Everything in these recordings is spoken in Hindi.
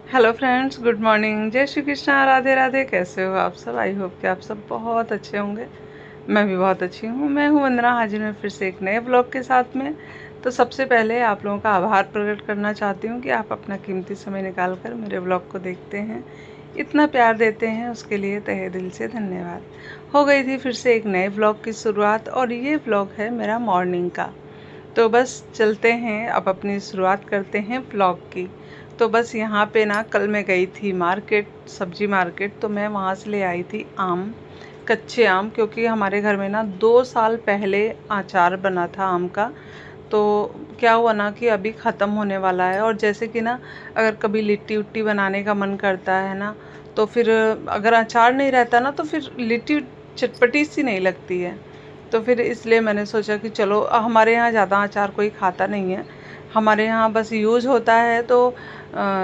हेलो फ्रेंड्स, गुड मॉर्निंग, जय श्री कृष्णा, राधे राधे। कैसे हो आप सब? आई होप कि आप सब बहुत अच्छे होंगे। मैं भी बहुत अच्छी हूँ। मैं हूँ वंदना, हाजिर हूँ फिर से एक नए ब्लॉग के साथ में। तो सबसे पहले आप लोगों का आभार प्रकट करना चाहती हूँ कि आप अपना कीमती समय निकाल कर मेरे ब्लॉग को देखते हैं, इतना प्यार देते हैं, उसके लिए तहे दिल से धन्यवाद। हो गई थी फिर से एक नए ब्लॉग की शुरुआत, और ये ब्लॉग है मेरा मॉर्निंग का। तो बस चलते हैं, अब अपनी शुरुआत करते हैं ब्लॉग की। तो बस यहाँ पे ना, कल मैं गई थी मार्केट, सब्जी मार्केट। तो मैं वहाँ से ले आई थी आम, कच्चे आम, क्योंकि हमारे घर में ना 2 साल पहले अचार बना था आम का। तो क्या हुआ ना कि अभी ख़त्म होने वाला है। और जैसे कि ना, अगर कभी लिट्टी उट्टी बनाने का मन करता है ना, तो फिर अगर अचार नहीं रहता ना, तो फिर लिट्टी चटपटी सी नहीं लगती है। तो फिर इसलिए मैंने सोचा कि चलो, हमारे यहाँ ज़्यादा अचार कोई खाता नहीं है। हमारे यहाँ बस यूज़ होता है तो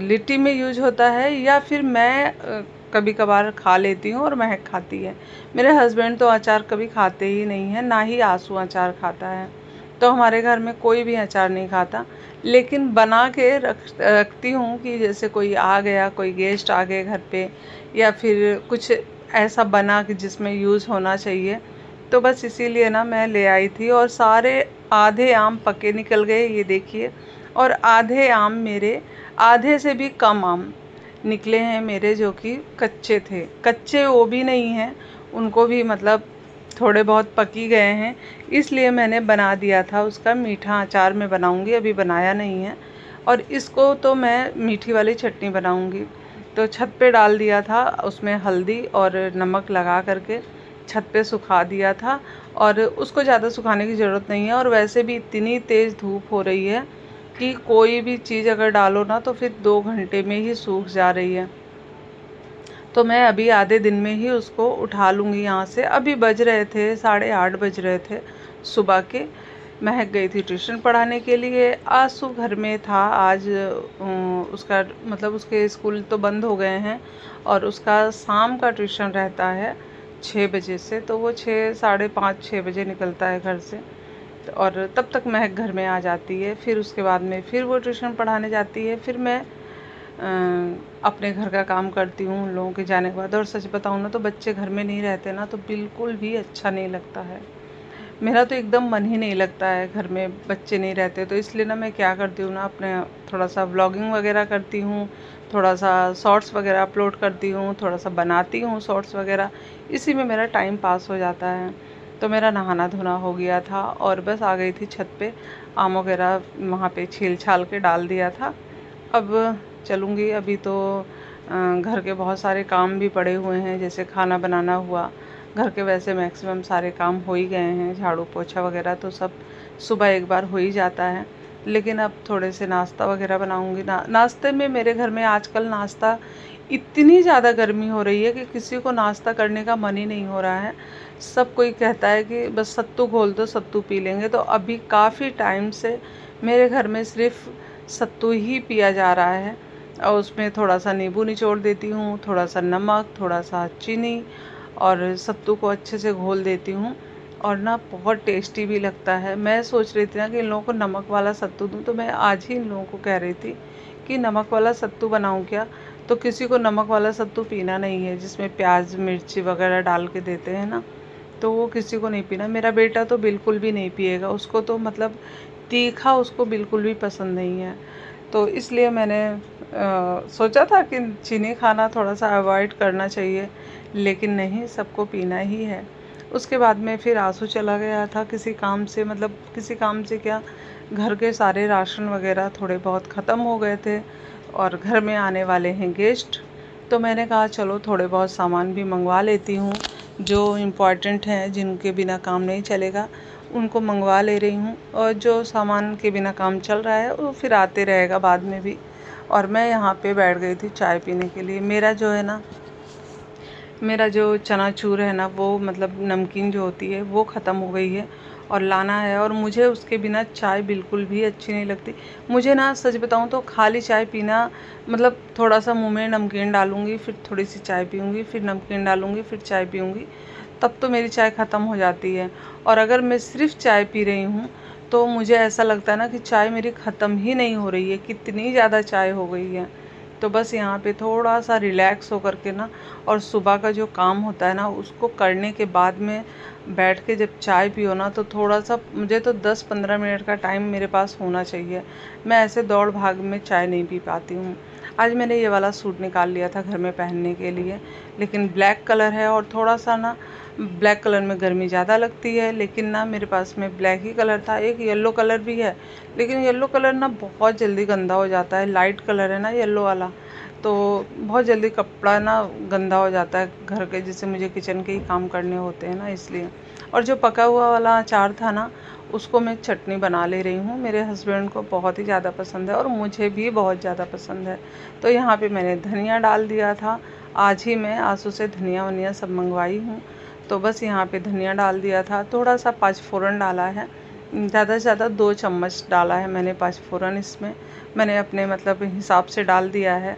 लिट्टी में यूज़ होता है, या फिर मैं कभी कभार खा लेती हूँ और महक खाती है। मेरे हस्बैंड तो अचार कभी खाते ही नहीं हैं, ना ही आंसू अचार खाता है। तो हमारे घर में कोई भी अचार नहीं खाता। लेकिन बना के रखती हूँ कि जैसे कोई आ गया, कोई गेस्ट आ गए घर पे, या फिर कुछ ऐसा बना कि जिसमें यूज़ होना चाहिए। तो बस इसीलिए ना मैं ले आई थी, और सारे आधे आम पके निकल गए, ये देखिए। और आधे आम मेरे, आधे से भी कम आम निकले हैं मेरे, जो कि कच्चे थे। कच्चे वो भी नहीं हैं, उनको भी मतलब थोड़े बहुत पकी गए हैं। इसलिए मैंने बना दिया था उसका मीठा अचार मैं बनाऊंगी, अभी बनाया नहीं है। और इसको तो मैं मीठी वाली चटनी बनाऊंगी। तो छत पे डाल दिया था, उसमें हल्दी और नमक लगा करके छत पे सुखा दिया था। और उसको ज़्यादा सुखाने की ज़रूरत नहीं है, और वैसे भी इतनी तेज़ धूप हो रही है कि कोई भी चीज़ अगर डालो ना, तो फिर 2 घंटे में ही सूख जा रही है। तो मैं अभी आधे दिन में ही उसको उठा लूँगी यहाँ से। अभी बज रहे थे 8:30 बज रहे थे सुबह के। महक गई थी ट्यूशन पढ़ाने के लिए। आंसू घर में था आज। उसका मतलब उसके स्कूल तो बंद हो गए हैं, और उसका शाम का ट्यूशन रहता है 6 बजे से। तो वो 5:30 6 बजे निकलता है घर से। और तब तक महक घर में आ जाती है। फिर उसके बाद में फिर वो ट्यूशन पढ़ाने जाती है। फिर मैं अपने घर का काम करती हूँ उन लोगों के जाने के बाद। और सच बताऊँ ना, तो बच्चे घर में नहीं रहते ना, तो बिल्कुल भी अच्छा नहीं लगता है। मेरा तो एकदम मन ही नहीं लगता है घर में बच्चे नहीं रहते। तो इसलिए ना मैं क्या करती हूँ ना, अपने थोड़ा सा व्लॉगिंग वगैरह करती हूँ, थोड़ा सा शॉर्ट्स वगैरह अपलोड करती हूँ, थोड़ा सा बनाती हूँ शॉर्ट्स वगैरह। इसी में मेरा टाइम पास हो जाता है। तो मेरा नहाना धोना हो गया था, और बस आ गई थी छत पे। आम वगैरह वहाँ पे छील छाल के डाल दिया था। अब चलूँगी। अभी तो घर के बहुत सारे काम भी पड़े हुए हैं, जैसे खाना बनाना हुआ। घर के वैसे मैक्सिमम सारे काम हो ही गए हैं, झाड़ू पोछा वगैरह तो सब सुबह एक बार हो ही जाता है। लेकिन अब थोड़े से नाश्ता वगैरह बनाऊंगी। नाश्ते में मेरे घर में आजकल नाश्ता, इतनी ज़्यादा गर्मी हो रही है कि किसी को नाश्ता करने का मन ही नहीं हो रहा है। सब कोई कहता है कि बस सत्तू घोल दो, सत्तू पी लेंगे। तो अभी काफ़ी टाइम से मेरे घर में सिर्फ सत्तू ही पिया जा रहा है। और उसमें थोड़ा सा नींबू निचोड़ देती हूँ, थोड़ा सा नमक, थोड़ा सा चीनी, और सत्तू को अच्छे से घोल देती हूँ। और ना बहुत टेस्टी भी लगता है। मैं सोच रही थी ना कि इन लोगों को नमक वाला सत्तू दूँ, तो मैं आज ही इन लोगों को कह रही थी कि नमक वाला सत्तू बनाऊँ क्या। तो किसी को नमक वाला सत्तू पीना नहीं है, जिसमें प्याज मिर्ची वगैरह डाल के देते हैं ना, तो वो किसी को नहीं पीना। मेरा बेटा तो बिल्कुल भी नहीं पिएगा, उसको तो मतलब तीखा उसको बिल्कुल भी पसंद नहीं है। तो इसलिए मैंने सोचा था कि चीनी खाना थोड़ा सा अवॉइड करना चाहिए, लेकिन नहीं, सबको पीना ही है। उसके बाद में फिर आंसू चला गया था किसी काम से, मतलब किसी काम से क्या, घर के सारे राशन वगैरह थोड़े बहुत ख़त्म हो गए थे, और घर में आने वाले हैं गेस्ट। तो मैंने कहा चलो थोड़े बहुत सामान भी मंगवा लेती हूँ, जो इम्पॉर्टेंट हैं, जिनके बिना काम नहीं चलेगा उनको मंगवा ले रही हूँ। और जो सामान के बिना काम चल रहा है वो फिर आते रहेगा बाद में भी। और मैं यहाँ पे बैठ गई थी चाय पीने के लिए। मेरा जो है ना, मेरा जो चनाचूर है ना, वो मतलब नमकीन जो होती है वो ख़त्म हो गई है, और लाना है। और मुझे उसके बिना चाय बिल्कुल भी अच्छी नहीं लगती। मुझे ना, सच बताऊँ तो, खाली चाय पीना मतलब, थोड़ा सा मुंह में नमकीन डालूँगी, फिर थोड़ी सी चाय पीऊँगी, फिर नमकीन डालूँगी, फिर चाय पीऊँगी, तब तो मेरी चाय ख़त्म हो जाती है। और अगर मैं सिर्फ़ चाय पी रही हूँ, तो मुझे ऐसा लगता है ना कि चाय मेरी ख़त्म ही नहीं हो रही है, कितनी ज़्यादा चाय हो गई है। तो बस यहाँ पे थोड़ा सा रिलैक्स होकर के ना, और सुबह का जो काम होता है ना उसको करने के बाद में बैठ के जब चाय पियो ना, तो थोड़ा सा मुझे तो 10-15 मिनट का टाइम मेरे पास होना चाहिए। मैं ऐसे दौड़ भाग में चाय नहीं पी पाती हूँ। आज मैंने ये वाला सूट निकाल लिया था घर में पहनने के लिए, लेकिन ब्लैक कलर है और थोड़ा सा ना ब्लैक कलर में गर्मी ज़्यादा लगती है, लेकिन ना मेरे पास में ब्लैक ही कलर था। एक येलो कलर भी है, लेकिन येलो कलर ना बहुत जल्दी गंदा हो जाता है। लाइट कलर है ना येलो वाला, तो बहुत जल्दी कपड़ा ना गंदा हो जाता है घर के, जैसे मुझे किचन के ही काम करने होते हैं ना, इसलिए। और जो पका हुआ वाला अचार था ना, उसको मैं चटनी बना ले रही हूँ। मेरे हस्बैंड को बहुत ही ज़्यादा पसंद है और मुझे भी बहुत ज़्यादा पसंद है। तो यहाँ पे मैंने धनिया डाल दिया था। आज ही मैं आंसू से धनिया वनिया सब मंगवाई हूँ, तो बस यहाँ पे धनिया डाल दिया था। थोड़ा सा पाँचफोरन डाला है, ज़्यादा से ज़्यादा 2 चम्मच डाला है मैंने पाँचफोरन। इसमें मैंने अपने मतलब हिसाब से डाल दिया है।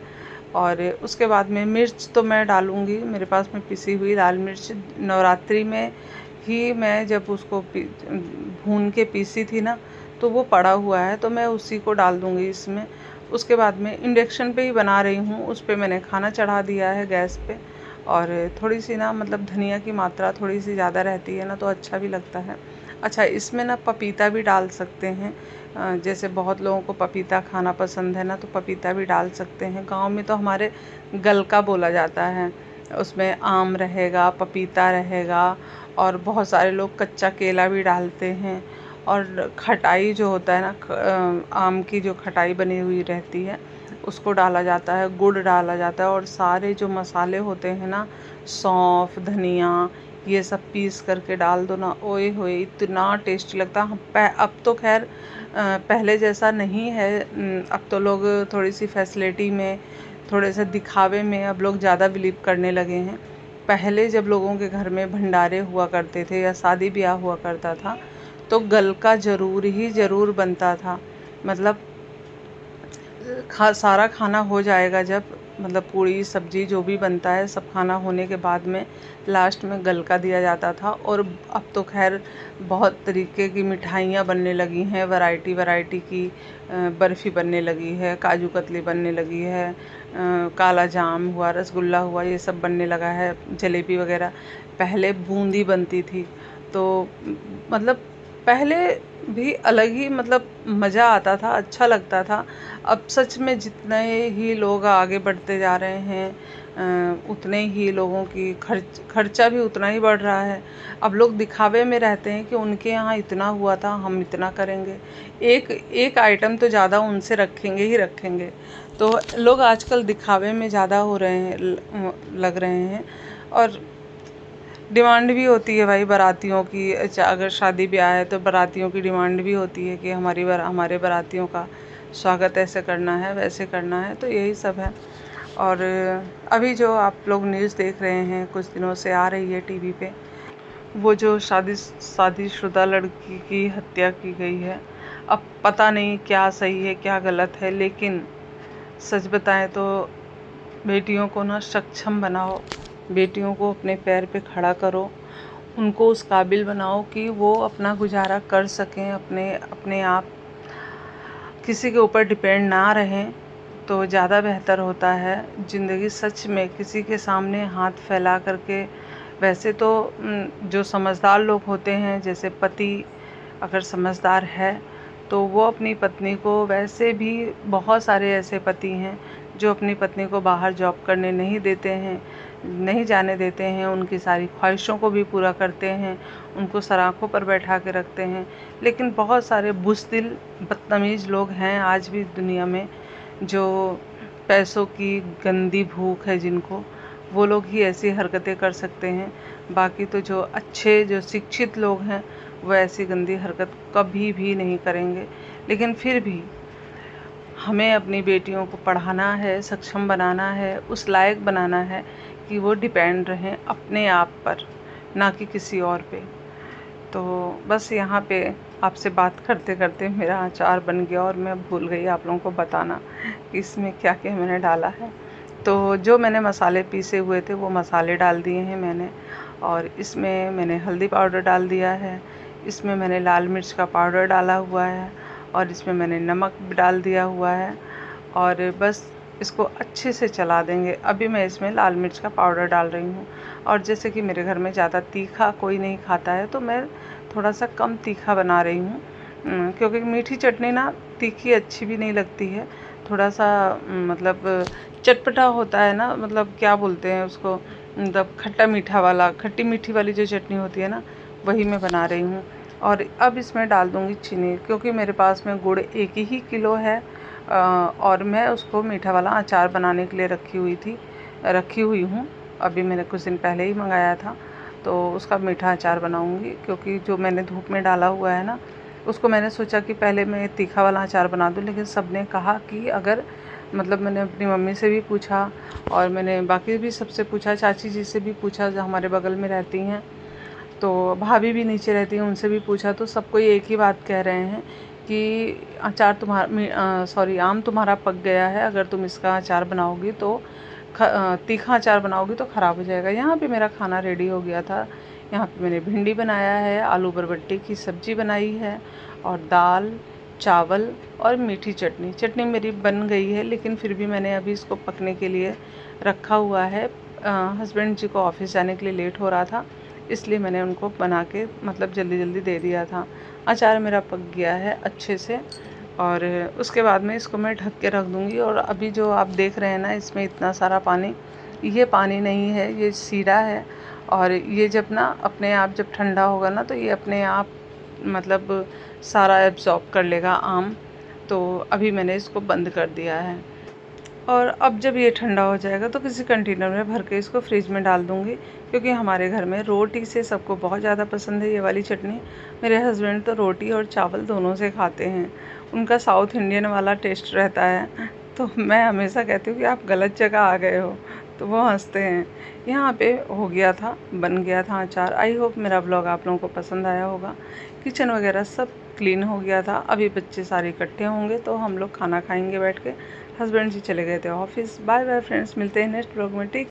और उसके बाद में मिर्च तो मैं डालूँगी, मेरे पास में पिसी हुई लाल मिर्च नवरात्रि में ही मैं जब उसको भून के पीसी थी ना, तो वो पड़ा हुआ है, तो मैं उसी को डाल दूँगी इसमें। उसके बाद में इंडक्शन पे ही बना रही हूँ, उस पे मैंने खाना चढ़ा दिया है गैस पे। और थोड़ी सी ना मतलब धनिया की मात्रा थोड़ी सी ज़्यादा रहती है ना, तो अच्छा भी लगता है। अच्छा, इसमें ना पपीता भी डाल सकते हैं। जैसे बहुत लोगों को पपीता खाना पसंद है ना, तो पपीता भी डाल सकते हैं। गांव में तो हमारे गलका बोला जाता है, उसमें आम रहेगा, पपीता रहेगा, और बहुत सारे लोग कच्चा केला भी डालते हैं। और खटाई जो होता है ना, आम की जो खटाई बनी हुई रहती है उसको डाला जाता है, गुड़ डाला जाता है, और सारे जो मसाले होते हैं ना, सौंफ, धनिया, ये सब पीस करके डाल दो ना, ओए होए इतना टेस्टी लगता है। अब तो खैर पहले जैसा नहीं है। अब तो लोग थोड़ी सी फैसिलिटी में, थोड़े से दिखावे में अब लोग ज़्यादा बिलीव करने लगे हैं। पहले जब लोगों के घर में भंडारे हुआ करते थे या शादी ब्याह हुआ करता था, तो गलका ज़रूर ही ज़रूर बनता था। मतलब सारा खाना हो जाएगा जब, मतलब पूड़ी सब्जी जो भी बनता है सब खाना होने के बाद में लास्ट में गलका दिया जाता था। और अब तो खैर बहुत तरीके की मिठाइयाँ बनने लगी हैं, वैरायटी वैरायटी की बर्फ़ी बनने लगी है, काजू कतली बनने लगी है, काला जाम हुआ, रसगुल्ला हुआ, ये सब बनने लगा है, जलेबी वगैरह। पहले बूंदी बनती थी, तो मतलब पहले भी अलग ही मतलब मज़ा आता था, अच्छा लगता था। अब सच में जितने ही लोग आगे बढ़ते जा रहे हैं, उतने ही लोगों की खर्चा भी उतना ही बढ़ रहा है। अब लोग दिखावे में रहते हैं कि उनके यहाँ इतना हुआ था, हम इतना करेंगे। एक एक आइटम तो ज़्यादा उनसे रखेंगे ही रखेंगे। तो लोग आजकल दिखावे में ज़्यादा हो रहे हैं, लग रहे हैं। और डिमांड भी होती है भाई बारातियों की। अच्छा, अगर शादी ब्याह है तो बारातियों की डिमांड भी होती है कि हमारे बारातियों का स्वागत ऐसे करना है, वैसे करना है, तो यही सब है। और अभी जो आप लोग न्यूज़ देख रहे हैं, कुछ दिनों से आ रही है टीवी पे, वो जो शादीशुदा लड़की की हत्या की गई है। अब पता नहीं क्या सही है क्या गलत है, लेकिन सच बताएं तो बेटियों को ना सक्षम बनाओ, बेटियों को अपने पैर पे खड़ा करो, उनको उस काबिल बनाओ कि वो अपना गुजारा कर सकें, अपने अपने आप, किसी के ऊपर डिपेंड ना रहें, तो ज़्यादा बेहतर होता है। ज़िंदगी सच में किसी के सामने हाथ फैला करके, वैसे तो जो समझदार लोग होते हैं, जैसे पति अगर समझदार है तो वो अपनी पत्नी को, वैसे भी बहुत सारे ऐसे पति हैं जो अपनी पत्नी को बाहर जॉब करने नहीं देते हैं, नहीं जाने देते हैं, उनकी सारी ख्वाहिशों को भी पूरा करते हैं, उनको सराखों पर बैठा के रखते हैं। लेकिन बहुत सारे बुज़दिल बदतमीज़ लोग हैं आज भी दुनिया में, जो पैसों की गंदी भूख है जिनको, वो लोग ही ऐसी हरकतें कर सकते हैं। बाकी तो जो अच्छे, जो शिक्षित लोग हैं, वो ऐसी गंदी हरकत कभी भी नहीं करेंगे। लेकिन फिर भी हमें अपनी बेटियों को पढ़ाना है, सक्षम बनाना है, उस लायक बनाना है कि वो डिपेंड रहें अपने आप पर, ना कि किसी और पे। तो बस यहाँ पे आपसे बात करते करते मेरा अचार बन गया और मैं भूल गई आप लोगों को बताना कि इसमें क्या क्या मैंने डाला है। तो जो मैंने मसाले पीसे हुए थे वो मसाले डाल दिए हैं मैंने, और इसमें मैंने हल्दी पाउडर डाल दिया है, इसमें मैंने लाल मिर्च का पाउडर डाला हुआ है, और इसमें मैंने नमक भी डाल दिया हुआ है। और बस इसको अच्छे से चला देंगे। अभी मैं इसमें लाल मिर्च का पाउडर डाल रही हूँ। और जैसे कि मेरे घर में ज़्यादा तीखा कोई नहीं खाता है, तो मैं थोड़ा सा कम तीखा बना रही हूँ, क्योंकि मीठी चटनी ना तीखी अच्छी भी नहीं लगती है। थोड़ा सा मतलब चटपटा होता है ना, मतलब क्या बोलते हैं उसको, मतलब खट्टा मीठा वाला, खट्टी मीठी वाली जो चटनी होती है ना, वही मैं बना रही हूँ। और अब इसमें डाल दूँगी चीनी, क्योंकि मेरे पास में गुड़ 1 ही किलो है। और मैं उसको मीठा वाला अचार बनाने के लिए रखी हुई हूँ। अभी मैंने कुछ दिन पहले ही मंगाया था, तो उसका मीठा अचार बनाऊँगी। क्योंकि जो मैंने धूप में डाला हुआ है ना, उसको मैंने सोचा कि पहले मैं तीखा वाला अचार बना दूँ, लेकिन सब ने कहा कि अगर, मतलब मैंने अपनी मम्मी से भी पूछा और मैंने बाकी भी सबसे पूछा, चाची जी से भी पूछा जो हमारे बगल में रहती हैं, तो भाभी भी नीचे रहती हैं, उनसे भी पूछा, तो सबको ये एक ही बात कह रहे हैं कि अचार आम तुम्हारा पक गया है। अगर तुम इसका अचार बनाओगी तो तीखा अचार बनाओगी तो ख़राब हो जाएगा। यहाँ पे मेरा खाना रेडी हो गया था। यहाँ पे मैंने भिंडी बनाया है, आलू बरबट्टी की सब्ज़ी बनाई है, और दाल, चावल और मीठी चटनी मेरी बन गई है। लेकिन फिर भी मैंने अभी इसको पकने के लिए रखा हुआ है। हस्बैंड जी को ऑफिस जाने के लिए लेट हो रहा था, इसलिए मैंने उनको बना के मतलब जल्दी जल्दी दे दिया था। अचार मेरा पक गया है अच्छे से, और उसके बाद में इसको मैं ढक के रख दूँगी। और अभी जो आप देख रहे हैं ना, इसमें इतना सारा पानी, ये पानी नहीं है, ये सीरा है। और ये जब ना अपने आप जब ठंडा होगा ना, तो ये अपने आप मतलब सारा एब्जॉर्ब कर लेगा आम। तो अभी मैंने इसको बंद कर दिया है। और अब जब ये ठंडा हो जाएगा तो किसी कंटेनर में भर के इसको फ्रिज में डाल दूँगी, क्योंकि हमारे घर में रोटी से सबको बहुत ज़्यादा पसंद है ये वाली चटनी। मेरे हस्बैंड तो रोटी और चावल दोनों से खाते हैं, उनका साउथ इंडियन वाला टेस्ट रहता है। तो मैं हमेशा कहती हूँ कि आप गलत जगह आ गए हो, तो वो हंसते हैं। यहाँ पे हो गया था, बन गया था अचार। आई होप मेरा ब्लॉग आप लोगों को पसंद आया होगा। किचन वगैरह सब क्लीन हो गया था। अभी बच्चे सारे इकट्ठे होंगे तो हम लोग खाना खाएंगे बैठ के। हस्बैंड जी चले गए थे ऑफिस। बाय बाय फ्रेंड्स, मिलते हैं नेक्स्ट ब्लॉग में। टेक